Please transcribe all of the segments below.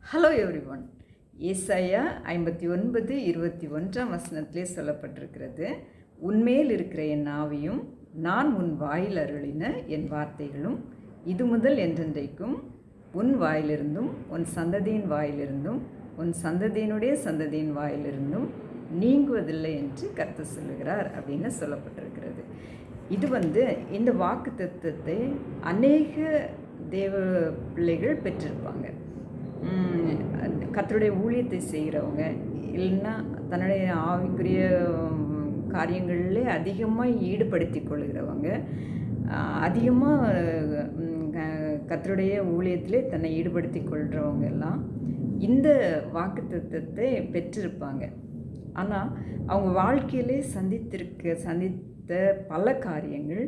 Hello everyone. ஏசாயா 59:21 வசனத்திலே சொல்லப்பட்டிருக்கிறது, உன்மேல் இருக்கிற என் ஆவியும் நான் உன் வாயில் அருளின என் வார்த்தைகளும் இது முதல் என்றென்றைக்கும் உன் வாயிலிருந்தும் உன் சந்ததியின் வாயிலிருந்தும் உன் சந்ததியினுடைய சந்ததியின் வாயிலிருந்தும் நீங்குவதில்லை என்று கர்த்தர் சொல்லுகிறார் அப்படின்னு சொல்லப்பட்டிருக்கிறது. இது இந்த வாக்கு தத்துவத்தை அநேக தேவ பிள்ளைகள் பெற்றிருப்பாங்க. கர்த்தருடைய ஊழியத்தை செய்கிறவங்க, இல்லைன்னா தன்னுடைய ஆவிக்குரிய காரியங்களிலே அதிகமாக ஈடுபடுத்தி கொள்கிறவங்க, அதிகமாக கர்த்தருடைய ஊழியத்திலே தன்னை ஈடுபடுத்தி கொள்கிறவங்க எல்லாம் இந்த வாக்கு தத்துவத்தை பெற்றிருப்பாங்க. ஆனால் அவங்க வாழ்க்கையிலே சந்தித்த பல காரியங்கள்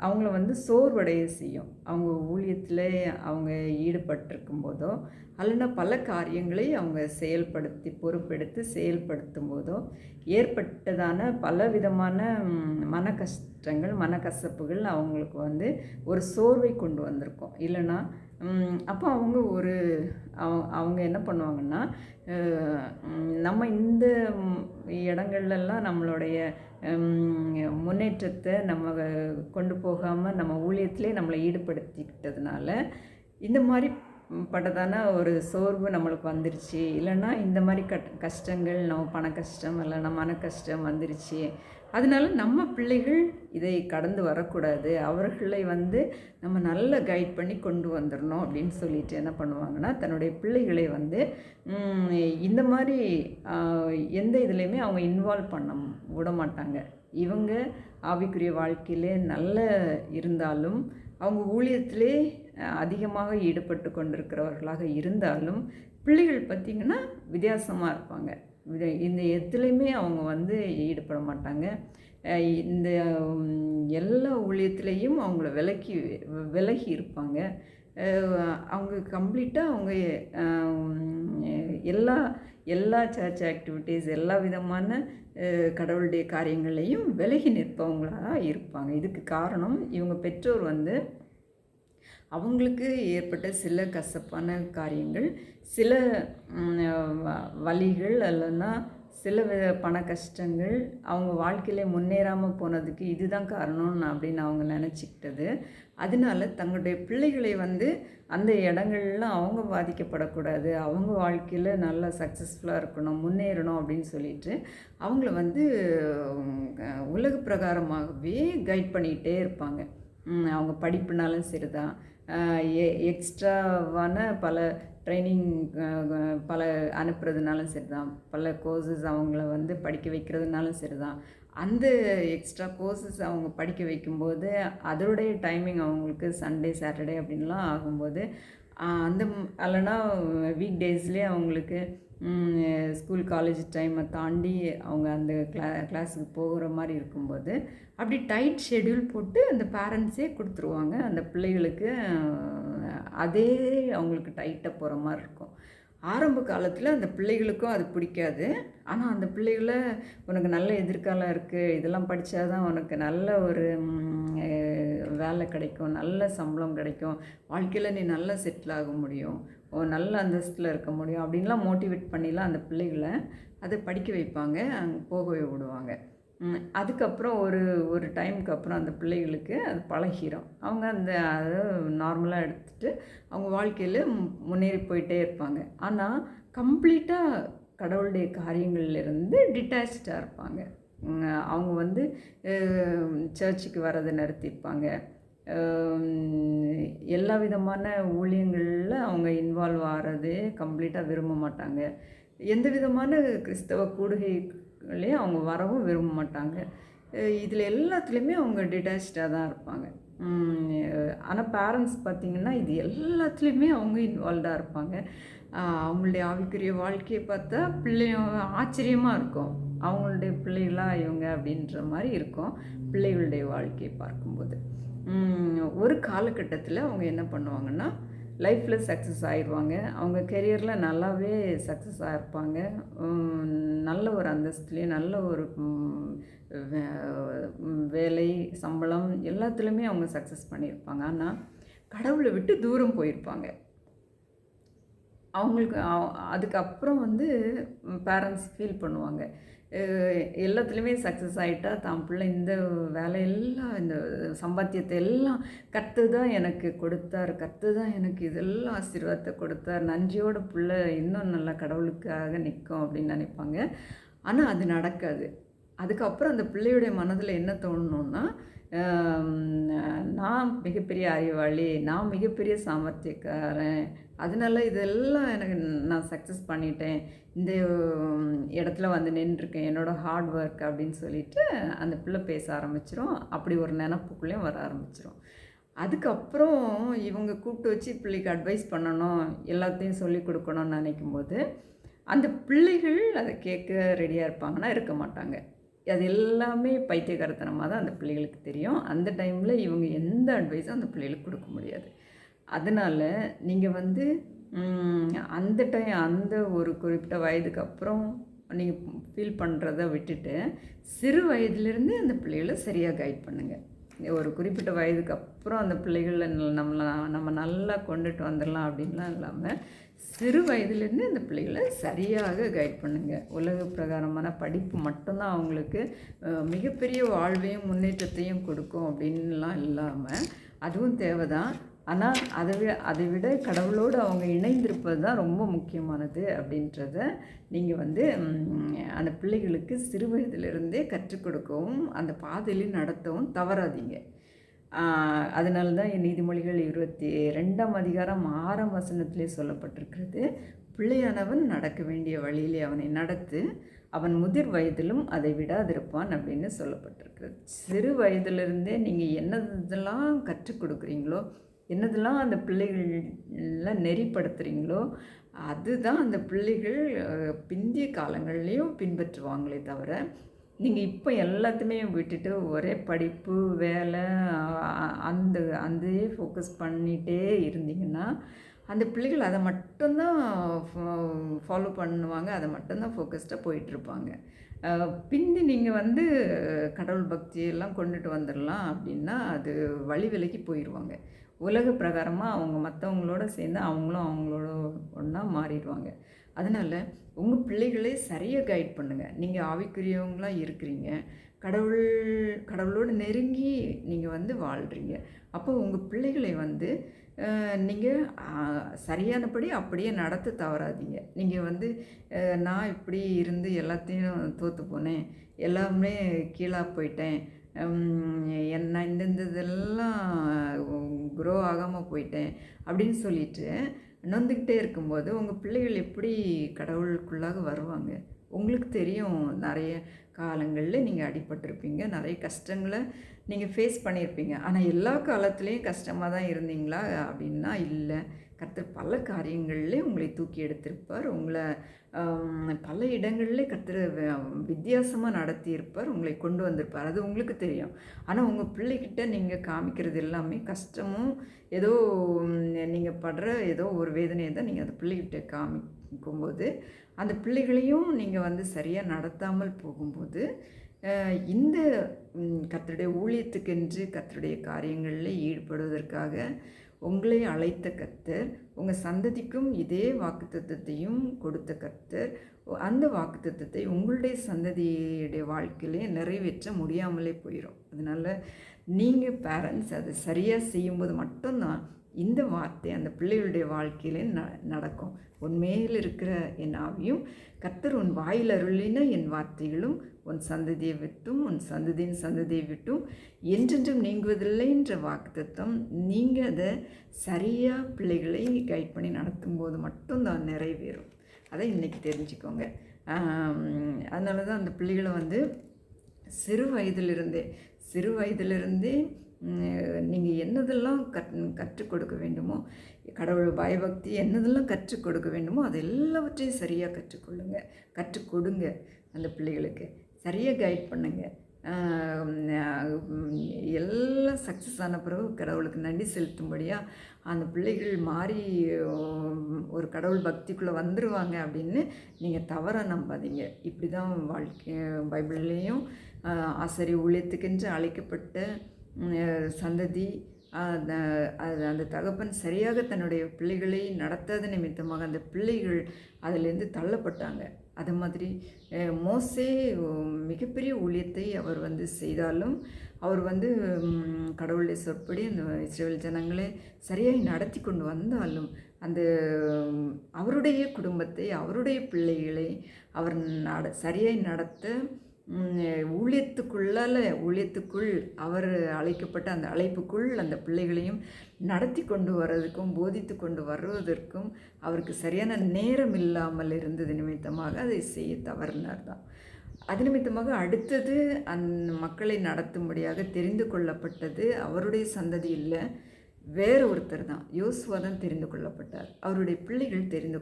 அவங்கள சோர்வடைய செய்யும். அவங்க ஊழியத்தில் அவங்க ஈடுபட்டிருக்கும் போதோ அல்லனா பல காரியங்களை அவங்க பொறுப்பெடுத்து செயல்படுத்தும் போதோ ஏற்பட்டதான பலவிதமான மன கஷ்டங்கள், மனக்கசப்புகள் அவங்களுக்கு ஒரு சோர்வை கொண்டு வந்திருக்கும். இல்லைன்னா அப்போ அவங்க என்ன பண்ணுவாங்கன்னா, நம்ம இந்த இடங்கள்லாம் நம்மளுடைய முன்னேற்றத்தை நம்ம கொண்டு போகாமல் நம்ம ஊழியத்திலே நம்மளை ஈடுபடுத்திக்கிட்டதுனால இந்த மாதிரி பட்டதான ஒரு சோர்வு நம்மளுக்கு வந்துருச்சு. இல்லைன்னா இந்த மாதிரி கஷ்டங்கள், நம்ம பண கஷ்டம் இல்லைன்னா மன கஷ்டம் வந்துருச்சு, அதனால நம்ம பிள்ளைகள் இதை கடந்து வரக்கூடாது, அவர்களை நம்ம நல்ல கைட் பண்ணி கொண்டு வந்துடணும் அப்படின்னு சொல்லிட்டு என்ன பண்ணுவாங்கன்னா, தன்னுடைய பிள்ளைகளை இந்த மாதிரி எந்த இதுலேயுமே அவங்க இன்வால்வ் பண்ண விட மாட்டாங்க. இவங்க ஆவிக்குரிய வாழ்க்கையிலே நல்ல இருந்தாலும், அவங்க ஊழியத்திலே அதிகமாக ஈடுபட்டு கொண்டிருக்கிறவர்களாக இருந்தாலும், பிள்ளைகள் பார்த்திங்கன்னா வித்தியாசமாக இருப்பாங்க. இந்த எதுலேயுமே அவங்க ஈடுபட மாட்டாங்க. இந்த எல்லா ஊழியத்துலேயும் அவங்கள விலகி இருப்பாங்க. அவங்க கம்ப்ளீட்டாக அவங்க எல்லா சர்ச் ஆக்டிவிட்டீஸ், எல்லா விதமான கடவுளுடைய காரியங்களையும் விலகி நிற்பவங்களாக இருப்பாங்க. இதுக்கு காரணம், இவங்க பெற்றோர் அவங்களுக்கு ஏற்பட்ட சில கசப்பான காரியங்கள், சில வலிகள் இல்லைன்னா சில பண கஷ்டங்கள், அவங்க வாழ்க்கையிலே முன்னேறாமல் போனதுக்கு இதுதான் காரணம் அப்படின்னு அவங்க நினச்சிக்கிட்டது. அதனால தங்களுடைய பிள்ளைகளை அந்த இடங்கள்லாம் அவங்க பாதிக்கப்படக்கூடாது, அவங்க வாழ்க்கையில் நல்லா சக்ஸஸ்ஃபுல்லாக இருக்கணும், முன்னேறணும் அப்படின்னு சொல்லிட்டு அவங்கள உலக பிரகாரமாகவே கைட் பண்ணிக்கிட்டே இருப்பாங்க. அவங்க படிப்புனாலும் சரி தான், எக்ஸ்ட்ராவான பல ட்ரைனிங் பல அனுப்புறதுனாலும் சரி தான், பல கோர்சஸ் அவங்கள படிக்க வைக்கிறதுனாலும் சரி தான். அந்த எக்ஸ்ட்ரா கோர்சஸ் அவங்க படிக்க வைக்கும்போது அதோடைய டைமிங் அவங்களுக்கு சண்டே சாட்டர்டே அப்படின்லாம் ஆகும்போது, இல்லைன்னா வீக் டேஸ்லேயே அவங்களுக்கு ஸ்கூல் காலேஜ் டைமை தாண்டி அவங்க அந்த கிளாஸுக்கு போகிற மாதிரி இருக்கும்போது அப்படி டைட் ஷெட்யூல் போட்டு அந்த பேரண்ட்ஸே கொடுத்துருவாங்க. அந்த பிள்ளைகளுக்கு அதே அவங்களுக்கு டைட்டாக போகிற மாதிரி இருக்கும். ஆரம்ப காலத்தில் அந்த பிள்ளைகளுக்கும் அது பிடிக்காது. ஆனால் அந்த பிள்ளைகளை, உனக்கு நல்ல எதிர்காலம் இருக்குது, இதெல்லாம் படித்தா தான் உனக்கு நல்ல ஒரு வேலை கிடைக்கும், நல்ல சம்பளம் கிடைக்கும், வாழ்க்கையில் நீ நல்லா செட்டில் ஆக முடியும், நல்ல அந்தஸ்தில் இருக்க முடியும் அப்படின்லாம் மோட்டிவேட் பண்ணிலாம் அந்த பிள்ளைகளை அதை படிக்க வைப்பாங்க, அங்கே போகவே விடுவாங்க. அதுக்கப்புறம் ஒரு டைமுக்கு அப்புறம் அந்த பிள்ளைகளுக்கு அது பழகிடும். அவங்க அதை நார்மலாக எடுத்துகிட்டு அவங்க வாழ்க்கையில் முன்னேறி போயிட்டே இருப்பாங்க. ஆனால் கம்ப்ளீட்டாக கடவுளுடைய காரியங்கள்லேருந்து டிட்டாச்சாக இருப்பாங்க. அவங்க சர்ச்சுக்கு வரதை நிறுத்திப்பாங்க. எல்லா விதமான ஊழியங்களில் அவங்க இன்வால்வ் ஆகிறது கம்ப்ளீட்டாக விரும்ப மாட்டாங்க. எந்த விதமான கிறிஸ்தவ கூடுகைகளையும் அவங்க வரவும் விரும்ப மாட்டாங்க. இதில் எல்லாத்துலேயுமே அவங்க டிட்டாச்சாக தான் இருப்பாங்க. ஆனால் பேரண்ட்ஸ் பார்த்திங்கன்னா இது எல்லாத்துலேயுமே அவங்க இன்வால்வ்டாக இருப்பாங்க. அவங்களுடைய ஆவிக்குரிய வாழ்க்கையை பார்த்தா ஆச்சரியமாக இருக்கும். அவங்களுடைய பிள்ளைகளாக இவங்க அப்படின்ற மாதிரி இருக்கும் பிள்ளைகளுடைய வாழ்க்கையை பார்க்கும்போது. ஒரு காலகட்டத்தில் அவங்க என்ன பண்ணுவாங்கன்னா, லைஃப்பில் சக்ஸஸ் ஆயிடுவாங்க. அவங்க கெரியரில் நல்லாவே சக்ஸஸ் ஆகிருப்பாங்க. நல்ல ஒரு அந்தஸ்துலேயும் நல்ல ஒரு வேலை, சம்பளம் எல்லாத்துலேயுமே அவங்க சக்ஸஸ் பண்ணியிருப்பாங்க. ஆனால் கடவுளை விட்டு தூரம் போயிருப்பாங்க. அவங்களுக்கு அதுக்கப்புறம் வந்து பேரண்ட்ஸ் ஃபீல் பண்ணுவாங்க. எல்லாத்துலேயுமே சக்ஸஸ் ஆகிட்டா தான் பிள்ளை இந்த வேலையெல்லாம் இந்த சம்பாத்தியத்தை எல்லாம் கர்த்தர் தான் எனக்கு கொடுத்தார், கர்த்தர் தான் எனக்கு இதெல்லாம் ஆசீர்வாதத்தை கொடுத்தார், நன்றியோட பிள்ளை இன்னும் நல்லா கடவுளுக்காக நிற்கும் அப்படின்னு நினைப்பாங்க. ஆனால் அது நடக்காது. அதுக்கப்புறம் அந்த பிள்ளையுடைய மனதில் என்ன தோணணுன்னா, நான் மிகப்பெரிய அறிவாளி, நான் மிகப்பெரிய சாமர்த்தியக்காரன், அதனால இதெல்லாம் எனக்கு நான் சக்ஸஸ் பண்ணிட்டேன், இந்த இடத்துல வந்து நின்றுருக்கேன், என்னோடய ஹார்ட் ஒர்க் அப்படின்னு சொல்லிட்டு அந்த பிள்ளை பேச ஆரம்பிச்சிரும். அப்படி ஒரு நினப்புக்குள்ளேயும் வர ஆரம்பிச்சிரும். அதுக்கப்புறம் இவங்க கூப்பிட்டு வச்சு பிள்ளைக்கு அட்வைஸ் பண்ணணும், எல்லாத்தையும் சொல்லிக் கொடுக்கணும்னு நினைக்கும்போது அந்த பிள்ளைகள் அதை கேட்க ரெடியாக இருப்பாங்கன்னா இருக்க மாட்டாங்க. அது எல்லாமே பைத்தியக்காரத்தனமாக தான் அந்த பிள்ளைகளுக்கு தெரியும். அந்த டைமில் இவங்க எந்த அட்வைஸும் அந்த பிள்ளைகளுக்கு கொடுக்க முடியாது. அதனால் நீங்கள் வந்து அந்த ஒரு குறிப்பிட்ட வயதுக்கு அப்புறம் நீங்கள் ஃபீல் பண்ணுறத விட்டுட்டு சிறு வயதிலிருந்தே அந்த பிள்ளைகளை சரியாக கைட் பண்ணுங்கள். ஒரு குறிப்பிட்ட வயதுக்கு அப்புறம் அந்த பிள்ளைகளை நம்ம நல்லா கொண்டுட்டு வந்துடலாம் அப்படின்லாம் இல்லாமல் சிறு வயதிலேருந்து அந்த பிள்ளைகளை சரியாக கைட் பண்ணுங்கள். உலக பிரகாரமான படிப்பு மட்டும்தான் அவங்களுக்கு மிகப்பெரிய வாழ்வையும் முன்னேற்றத்தையும் கொடுக்கும் அப்படின்லாம் இல்லாமல் அதுவும் தேவை தான். ஆனால் அதை விட கடவுளோடு அவங்க இணைந்திருப்பது தான் ரொம்ப முக்கியமானது அப்படின்றத நீங்கள் வந்து அந்த பிள்ளைகளுக்கு சிறு வயதிலிருந்தே கற்றுக் கொடுக்கவும் அந்த பாதையில் நடத்தவும் தவறாதீங்க. அதனால தான் நீதிமொழிகள் 22ஆம் அதிகாரம் 6ஆம் வசனத்திலே சொல்லப்பட்டிருக்கிறது, பிள்ளையானவன் நடக்க வேண்டிய வழியிலே அவனை நடத்து, அவன் முதிர் வயதிலும் அதை விடாதிருப்பான் அப்படின்னு சொல்லப்பட்டிருக்கிறது. சிறு வயதிலிருந்தே நீங்கள் என்னதெல்லாம் கற்றுக் கொடுக்குறீங்களோ, என்னதெல்லாம் அந்த பிள்ளைகளெலாம் நெறிப்படுத்துகிறீங்களோ அதுதான் அந்த பிள்ளைகள் பிந்திய காலங்கள்லேயும் பின்பற்றுவாங்களே தவிர, நீங்கள் இப்போ எல்லாத்தையுமே விட்டுட்டு ஒரே படிப்பு வேலை அதையே ஃபோக்கஸ் பண்ணிகிட்டே இருந்தீங்கன்னா அந்த பிள்ளைகள் அதை மட்டும்தான் ஃபாலோ பண்ணுவாங்க, அதை மட்டும்தான் ஃபோக்கஸ்டாக போயிட்டுருப்பாங்க. பிந்தி நீங்கள் வந்து கடவுள் பக்தியெல்லாம் கொண்டுட்டு வந்துடலாம் அப்படின்னா அது வழி விலகி போயிடுவாங்க. உலக பிரகாரமாக அவங்க மற்றவங்களோட சேர்ந்து அவங்களோட ஒன்றா மாறிடுவாங்க. அதனால் உங்கள் பிள்ளைகளே சரியாக கைட் பண்ணுங்கள். நீங்கள் ஆவிக்குரியவங்களாக இருக்கிறீங்க, கடவுளோடு நெருங்கி நீங்கள் வந்து வாழ்கிறீங்க. அப்போ உங்கள் பிள்ளைகளை வந்து நீங்கள் சரியானபடி அப்படியே நடத்த தவறாதீங்க. நீங்கள் வந்து நான் இப்படி இருந்து எல்லாத்தையும் தோற்று போனேன், எல்லாமே கீழாக போயிட்டேன், நான் இந்த இதெல்லாம் க்ரோ ஆகாமல் போயிட்டேன் அப்படின்னு சொல்லிட்டு நொந்துக்கிட்டே இருக்கும்போது உங்கள் பிள்ளைகள் எப்படி கடவுளுக்குள்ளாக வருவாங்க? உங்களுக்கு தெரியும், நிறைய காலங்களில் நீங்கள் அடிபட்டிருப்பீங்க, நிறைய கஷ்டங்களை நீங்கள் ஃபேஸ் பண்ணியிருப்பீங்க. ஆனால் எல்லா காலத்துலேயும் கஷ்டமாக தான் இருந்தீங்களா அப்படின்னா இல்லை. கர்த்தர் பல காரியங்களில் உங்களை தூக்கி எடுத்திருப்பார், உங்களை பல இடங்களில் கர்த்தர் வித்தியாசமாக நடத்தியிருப்பார், உங்களை கொண்டு வந்திருப்பார், அது உங்களுக்கு தெரியும். ஆனால் உங்கள் பிள்ளைகிட்ட நீங்கள் காமிக்கிறது எல்லாமே கஷ்டமும் ஏதோ நீங்கள் படுற ஏதோ ஒரு வேதனையை தான் நீங்கள் அந்த பிள்ளைகிட்ட காமிக்கும்போது அந்த பிள்ளைகளையும் நீங்கள் வந்து சரியாக நடத்தாமல் போகும்போது இந்த கர்த்தருடைய ஊழியத்துக்கென்று கர்த்தருடைய காரியங்களில் ஈடுபடுவதற்காக உங்களை அழைத்த கர்த்தர் உங்கள் சந்ததிக்கும் இதே வாக்குத்தத்தத்தையும் கொடுத்த கர்த்தர் அந்த வாக்குத்தத்தத்தை உங்களுடைய சந்ததியுடைய வாழ்க்கையிலே நிறைவேற்ற முடியாமலே போயிடும். அதனால் நீங்கள் பேரண்ட்ஸ் அதை சரியாக செய்யும்போது மட்டும்தான் இந்த வார்த்தை அந்த பிள்ளைகளுடைய வாழ்க்கையிலே நடக்கும். உன்மேல் இருக்கிற என் ஆவியும் கர்த்தர் உன் வாயில் அருளின என் வார்த்தைகளும் உன் சந்ததியை விட்டும் உன் சந்ததியின் சந்ததியை விட்டும் என்றென்றும் நீங்குவதில்லை என்ற வாக்குத்தத்தம் நீங்கள் அதை சரியாக பிள்ளைகளை கைட் பண்ணி நடத்தும் போது மட்டும்தான் நிறைவேறும். அதை இன்றைக்கி தெரிஞ்சுக்கோங்க. அதனால தான் அந்த பிள்ளைகளை வந்து சிறு வயதிலிருந்தே நீங்கள் என்னதெல்லாம் கற்றுக் கொடுக்க வேண்டுமோ, கடவுள் பயபக்தி என்னதெல்லாம் கற்றுக் கொடுக்க வேண்டுமோ அது எல்லாவற்றையும் சரியாக கற்றுக் கொடுங்க. அந்த பிள்ளைகளுக்கு சரியாக கைட் பண்ணுங்கள். எல்லாம் சக்ஸஸ் ஆன பிறகு கடவுளுக்கு நன்றி செலுத்தும்படியாக அந்த பிள்ளைகள் மாறி ஒரு கடவுள் பக்திக்குள்ளே வந்துடுவாங்க அப்படின்னு நீங்கள் தவறாக நம்பாதீங்க. இப்படி தான் வாழ்க்கை பைபிள்லேயும் ஆசாரிய ஊழியத்துக்கென்று அழைக்கப்பட்ட சந்ததி அந்த அந்த தகப்பன் சரியாக தன்னுடைய பிள்ளைகளை நடத்தாத நிமித்தமாக அந்த பிள்ளைகள் அதிலேருந்து தள்ளப்பட்டாங்க. அது மாதிரி மோசே மிகப்பெரிய ஊழியத்தை அவர் செய்தாலும் அவர் கடவுளுடைய சொற்படி அந்த இஸ்ரவேல் ஜனங்களை சரியாய் நடத்தி கொண்டு வந்தாலும் அந்த அவருடைய குடும்பத்தை அவருடைய பிள்ளைகளை அவர் சரியாய் நடத்த ஊழியத்துக்குள் அவர் அழைக்கப்பட்ட அந்த அழைப்புக்குள் அந்த பிள்ளைகளையும் நடத்தி கொண்டு வர்றதுக்கும் போதித்து கொண்டு வருவதற்கும் அவருக்கு சரியான நேரம் இல்லாமல் இருந்தது நிமித்தமாக அதை செய்ய தவறினார் தான். அது நிமித்தமாக அடுத்தது அந்த மக்களை நடத்தும்படியாக தெரிந்து கொள்ளப்பட்டது அவருடைய சந்ததி இல்லை, வேறு ஒருத்தர் தான். யோசுவா தான் தெரிந்து கொள்ளப்பட்டார். அவருடைய பிள்ளைகள் தெரிந்து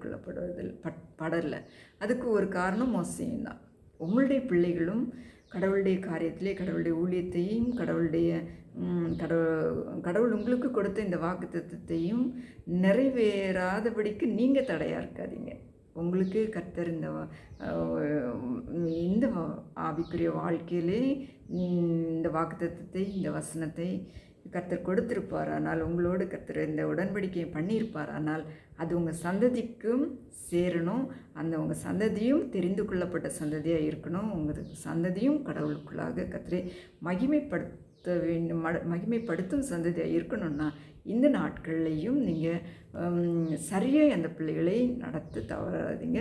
படலை. அதுக்கு ஒரு காரணம் மோசேயும் தான். உங்களுடைய பிள்ளைகளும் கடவுளுடைய காரியத்திலே கடவுளுடைய ஊழியத்தையும் கடவுள் உங்களுக்கு கொடுத்த இந்த வாக்குத்தத்தத்தையும் நிறைவேறாதபடிக்கு நீங்கள் தடையாக இருக்காதீங்க. உங்களுக்கு கர்த்தர் இந்த ஆவிக்குரிய வாழ்க்கையிலே இந்த வாக்குத்தத்தத்தை இந்த வசனத்தை கர்த்தர் கொடுத்திருப்பார். ஆனால் உங்களோடு கர்த்தர் இந்த உடன்படிக்கையை பண்ணியிருப்பார். ஆனால் அது உங்கள் சந்ததிக்கும் சேரணும். உங்கள் சந்ததியும் தெரிந்து கொள்ளப்பட்ட சந்ததியாக இருக்கணும். உங்கள் சந்ததியும் கடவுளுக்குள்ளாக கர்த்தரை மகிமைப்படுத்தும் சந்ததியாக இருக்கணும்னா இந்த நாட்கள்லையும் நீங்கள் சரியாக அந்த பிள்ளைகளை நடத்த தவறாதீங்க.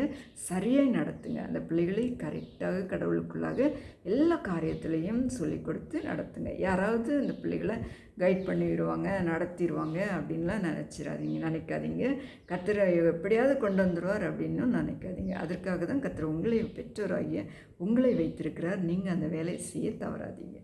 சரியாக நடத்துங்க. அந்த பிள்ளைகளை கரெக்டாக கடவுளுக்குள்ளாக எல்லா காரியத்திலையும் சொல்லிக் கொடுத்து நடத்துங்க. யாராவது அந்த பிள்ளைகளை கைட் பண்ணிடுவாங்க நடத்திடுவாங்க அப்படின்லாம் நினைக்காதீங்க. கர்த்தரை எப்படியாவது கொண்டு வந்துடுவார் அப்படின்னும் நினைக்காதீங்க. அதற்காக தான் கர்த்தர் உங்களை பெற்றோராகிய உங்களை வைத்திருக்கிறார். நீங்கள் அந்த வேலையை செய்ய தவறாதீங்க.